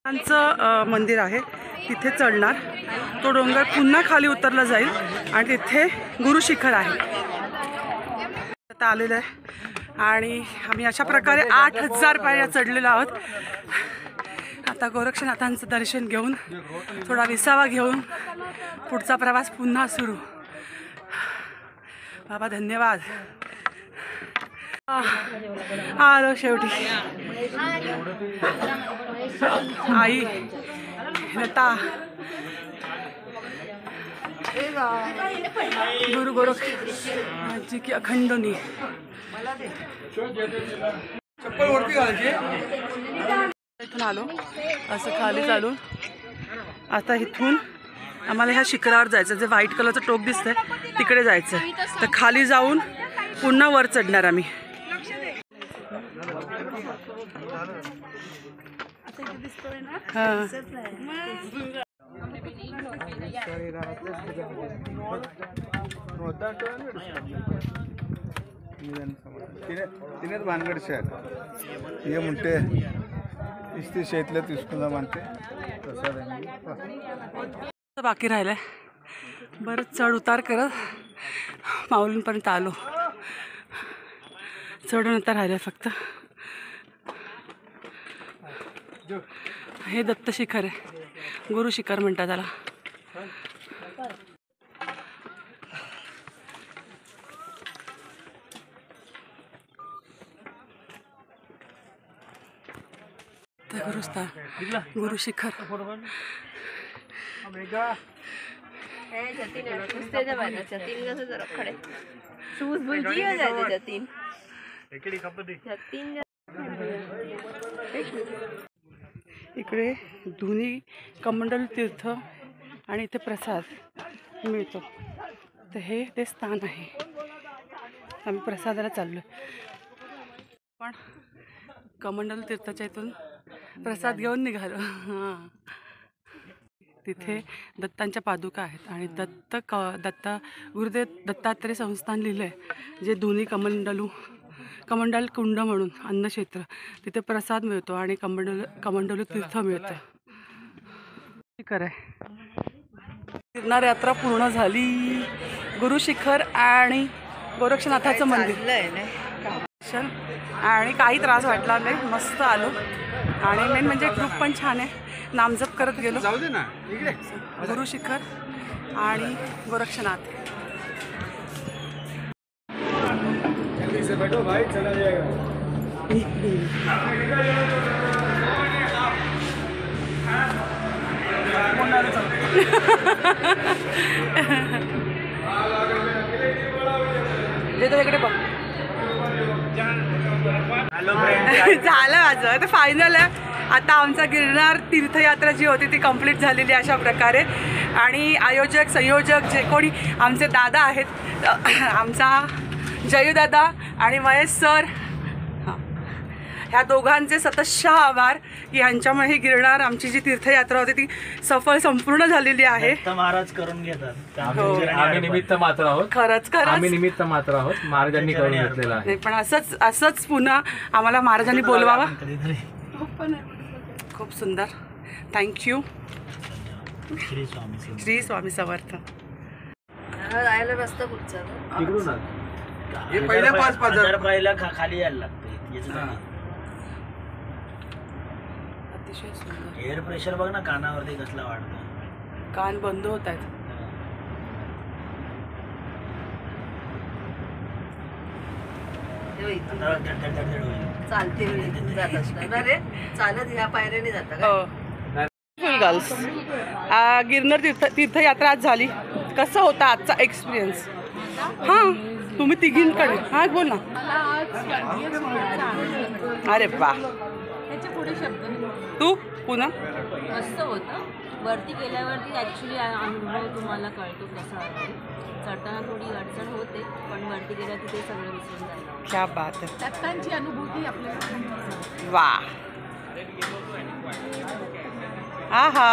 मंदिर आहे तिथे चढणार, तो डोंगर पुन्हा खाली उतरला जाईल आणि तिथे गुरुशिखर आहे. आता आलेलं आहे आणि आम्ही अशा प्रकारे 8000 पायऱ्या चढलेलो आहोत. आता गोरक्षनाथांचं दर्शन घेऊन थोडा विसावा घेऊन पुढचा प्रवास पुन्हा सुरू. बाबा धन्यवाद. आलो शेवटी. आई लता गुरु गोरक्षजी की अखंडनी. इथून आलो असं खाली चालून आता इथून आम्हाला ह्या शिखरावर जायचं, जे व्हाईट कलरचं टोक दिसतंय तिकडे जायचं. तर खाली जाऊन पुन्हा वर चढणार आम्ही. तिने भानगड शहर हे म्हणते इस्ती शेतला तिसकुंदा मानते बाकी राहिलंय. बरंच चढ उतार करत माऊलींपर्यंत आलो. चढून आता राहिलंय फक्त. हे दत्त शिखर आहे, गुरु शिखर म्हणतात त्याला. गुरुस्थान गुरु शिखर. इकडे दोन्ही कमंडल तीर्थ आणि इथे प्रसाद मिळतो. तर हे ते स्थान आहे. आम्ही प्रसादाला चाललो पण कमंडल तीर्थाच्या इथून प्रसाद घेऊन निघालो. हां, तिथे दत्तांच्या पादुका आहेत आणि दत्त गुरुदेव दत्तात्रय संस्थान लिहिलं आहे, जे दोन्ही कमंडल कुंड म्हणून अन्नक्षेत्र. तिथे प्रसाद मिळतो आणि कमंडलू तीर्थ मिळतं. शिखर आहे. गिरनार यात्रा पूर्ण झाली. गुरुशिखर आणि गोरक्षनाथाचं मंदिर आणि काही त्रास वाटला नाही. मस्त आलो आणि मेन म्हणजे ग्रुप पण छान आहे. नामजप करत गेलो. गुरुशिखर आणि गोरक्षनाथ. बैठो भाई, चला जाएगा. इकडे बघ. झालं माझं आता फायनल आहे. आता आमचा गिरनार तीर्थयात्रा जी होती ती कंप्लीट झालेली अशा प्रकारे. आणि आयोजक संयोजक जे कोणी आमचे दादा आहेत, आमचा जयूदादा आणि महेश सर, ह्या दोघांचे सततशः आभार की यांच्यामुळे ही गिरनार आमची जी तीर्थयात्रा होती ती सफल संपूर्ण झालेली आहे. महाराज करून घेतात. आम्ही निमित्त मात्र आहोत. खरंच आम्ही निमित्त मात्र आहोत. महाराजांनी करून घेतलेला आहे. पण असंच पुन्हा आम्हाला महाराजांनी बोलवावा. खूप सुंदर. थँक्यू. श्री स्वामी समर्थ. राहायला रस्ता कुठचा तिकडून हे पहिल्या 5,000 पहिला खाली यायला लागते. अतिशय सुंदर. एअर प्रेशर बघ ना कानावरती कसला वाढतो. कान बंद होत आहेत. चालते जात असणार रे. चालत ह्या पायऱ्याने जाता का? गर्ल्स, गिरनार तीर्थयात्रा आज झाली. कसं होता आजचा एक्सपिरियन्स? हां, तुम्ही तिघींकडे हां बोल ना. अरे वा. तू पुन्हा मस्त होतं. वरती गेल्यावरती ॲक्च्युली अनुभव तुम्हाला कळतो कसा आहे. चढताना थोडी अडचण होते पण वरती गेल्या तिथे सगळं विसरून जायला. क्या बात आहे. दत्तांची अनुभूती आपल्याला. वा. आहा.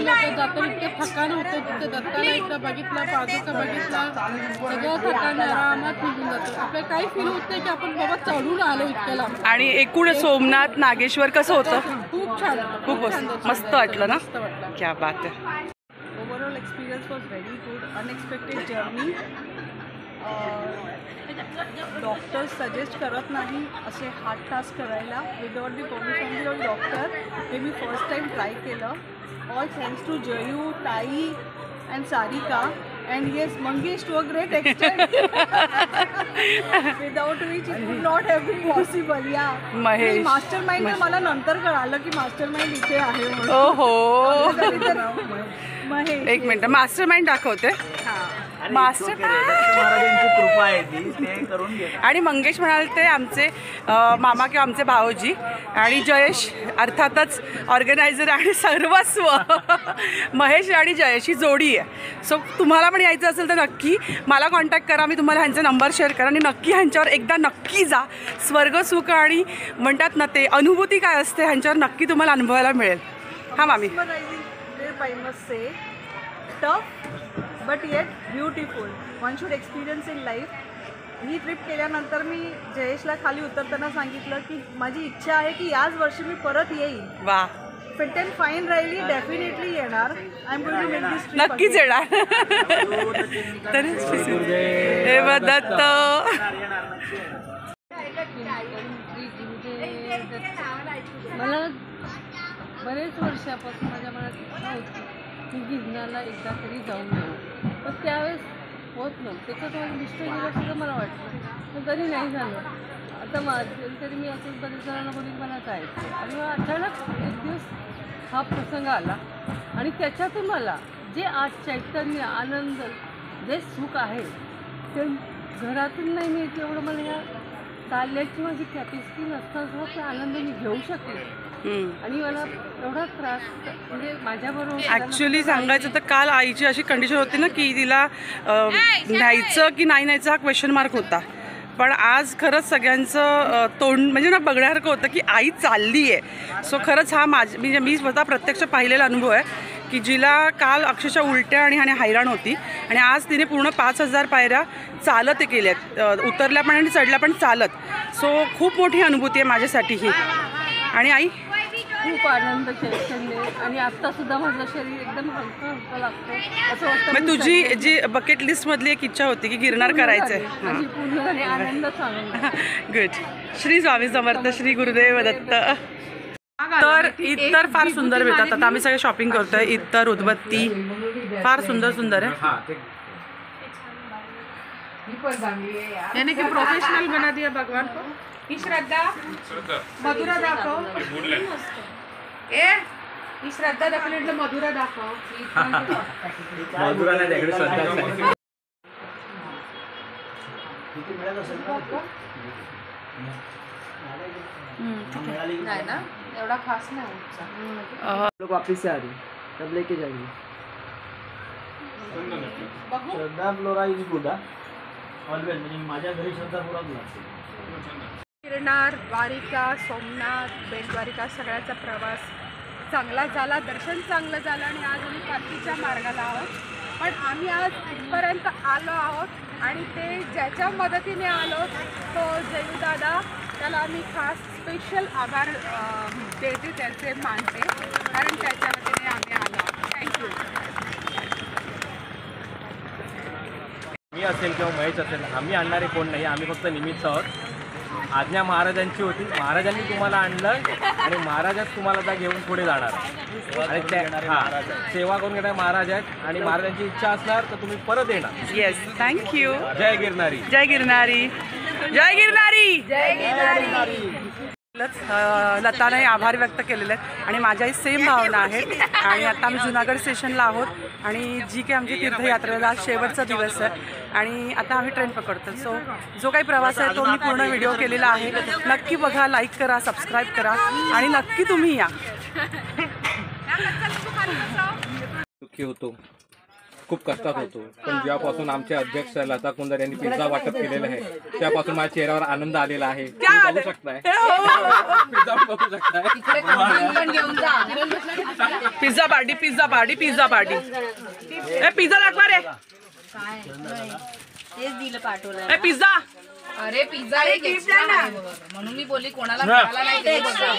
लोक जातो इतके थकान होतं तिथे दत्ताला एकदा बघितलं पादुका बघितला सगळं थकान आरामात निघून जातो आपल्याला काही फील होत नाही की आपण बाबा चढून आलो इतक्या लांब. आणि एकूण सोमनाथ नागेश्वर कसं होतं? खूप छान होतं, खूप मस्त वाटलं ना. क्या बात आहे. Overall experience was very good. Unexpected journey. Doctor suggest करत नाही असे हार्ड टास्क करायला without the permission of doctor. हे मी फर्स्ट टाइम ट्राय केलं. ऑल थँक्स टू जयू, ताई and Sarika and yes Mangesh to a great extent without which it would not have been possible. या Mahesh master mind मला नंतर कळालं की मास्टर माइंड इथे आहे म्हणून. ओहो महेश एक मिनिट मास्टर माइंड दाखवते. मास्टर महाराजांची कृपा आहे ती ते करून घेतात. आणि मंगेश म्हणाल ते आमचे मामा किंवा आमचे भाऊजी आणि जयेश अर्थातच ऑर्गनायझर आणि सर्वस्व. महेश आणि जयेश ही जोडी आहे. सो तुम्हाला पण यायचं असेल तर नक्की मला कॉन्टॅक्ट करा. मी तुम्हाला ह्यांचा नंबर शेअर करा आणि नक्की ह्यांच्यावर एकदा नक्की जा. स्वर्ग सुख आणि म्हणतात ना ते अनुभूती काय असते ह्यांच्यावर नक्की तुम्हाला अनुभवायला मिळेल. हां मामी. I must say tough but yet beautiful. One should experience in life. He trip केल्यानंतर मी जयेशला खाली उतरताना सांगितलं की माझी इच्छा आहे की याच वर्षी मी परत येईल. वा फिट अँड फाईन राहिली डेफिनेटली येणार. I am going to make this trip. नक्कीच येणार. हे दत्त मला बरेच वर्षापासून माझ्या मनात इच्छा होती की गिरनारला एकदा तरी जाऊन येऊ पण त्यावेळेस होत नव्हतं. त्याच्यात माझं मिस्टर गेलं सुद्धा मला वाटलं पण तरी नाही झालं. आता तरी मी असं बरेच जणांना बोलली मला जायचं आणि मग अचानक एक दिवस हा प्रसंग आला आणि त्याच्यातून मला जे आज चैतन्य आनंद जे सुख आहे ते घरातून नाही मिळते एवढं मला ह्या चालण्याची माझी कॅपॅसिटी नसताना ते आनंद मी घेऊ शकले. आणि मला एवढा त्रास म्हणजे माझ्याबरोबर ॲक्च्युली सांगायचं तर काल आईची अशी कंडिशन होती ना की तिला न्यायचं की नाही न्यायचं हा क्वेश्चन मार्क होता. पण आज खरंच सगळ्यांचं तोंड म्हणजे ना बघण्यासारखं होतं की आई चालली आहे. सो खरंच हा म्हणजे मी स्वतः प्रत्यक्ष पाहिलेला अनुभव आहे की जिला काल अक्षरशः उलट्या आणि हैराण होती आणि आज तिने पूर्ण 5000 पायऱ्या चालत केल्यात. उतरल्या पण आणि चढल्या पण चालत. सो खूप मोठी अनुभूती आहे माझ्यासाठी ही. आणि आई खूप आनंद चैतन्य आणि आत्तासुद्धा माझं शरीर एकदम हलकं हलकं लागतं असं वाटतं. मग तुझी जी बकेट लिस्टमधली एक इच्छा होती की गिरनार करायचं आहे. पूर्ण झाली. आनंद चांगला. गुड. श्री स्वामी समर्थ. श्री गुरुदेव दत्त. तर इतर फार सुंदर मिळतात. आता आम्ही सगळे शॉपिंग करतोय. इतर उदबत्ती फार सुंदर सुंदर आहे. यानी कि प्रोफेशनल बना दिया भगवान को. ही श्रद्धा मधुरा दाखव. ही श्रद्धा दाखवली म्हटलं मधुरा दाखव. मधुराला त्याकडे श्रद्धा नाही ना एवढा खास नाही. लोग वापस से आ रही तब लेके जाएंगे. श्रद्धा फ्लोरा इज गुड ऑलवेज. म्हणजे माझ्या घरी श्रद्धा फ्लोराच लागते. गिरनार, द्वारिका, सोमनाथ, बेट द्वारिका सगळ्याचा प्रवास चांगला झाला. दर्शन चांगलं झालं आणि आज आम्ही परतीच्या मार्गाला आहोत. पण आम्ही आज इथपर्यंत आलो आहोत आणि ते ज्याच्या मदतीने आलो तो जयू दादा. त्याला आम्ही खास स्पेशल आभार देते त्याचे मानते कारण त्याच्या वतीने आम्ही आलो आहोत. थँक्यू. मी असेल किंवा महेश असेल आम्ही आणणारे कोण नाही. आम्ही फक्त निमित्त आहोत. आज्ञा महाराजांची होती. महाराजांनी तुम्हाला आणलं आणि महाराजच तुम्हाला त्या घेऊन पुढे जाणार आणि सेवा करून घेणार महाराज आहेत आणि महाराजांची इच्छा असणार तर तुम्ही परत येणार. येस. थँक्यू. जय गिरनारी. जय गिरनारी. जय गिरनारी. जय गिरनारी. लताने आभार व्यक्त केलेले आहेत आणि माझ्याही सेम भावना आहेत. आणि आता आम्ही जुनागड स्टेशनला आहोत आणि जी काही आमची तीर्थयात्रेला शेवटचा दिवस आहे आणि आता आम्ही ट्रेन पकडतो. सो जो काही प्रवास आहे तो मी पूर्ण व्हिडिओ केलेला आहे. नक्की बघा, लाईक करा, सबस्क्राईब करा आणि नक्की तुम्ही या. दुःखी होतो, खूप कष्टात होतो. पण जेव्हापासून आमचे अध्यक्ष लता कुंदर यांनी पिझ्झा वाटप केलेलं आहे त्यापासून माझ्या चेहऱ्यावर आनंद आलेला आहे. बघू शकताय. पिझ्झा बघू शकताय. Pizza party pizza party pizza party ए पिझ्झा दाखवा रे काय तेच दिलं पाठवलं ए पिझ्झा अरे पिझ्झा एक एक्स्ट्रा म्हणून मी बोलली कोणाला मिळाला नाही ते बघा.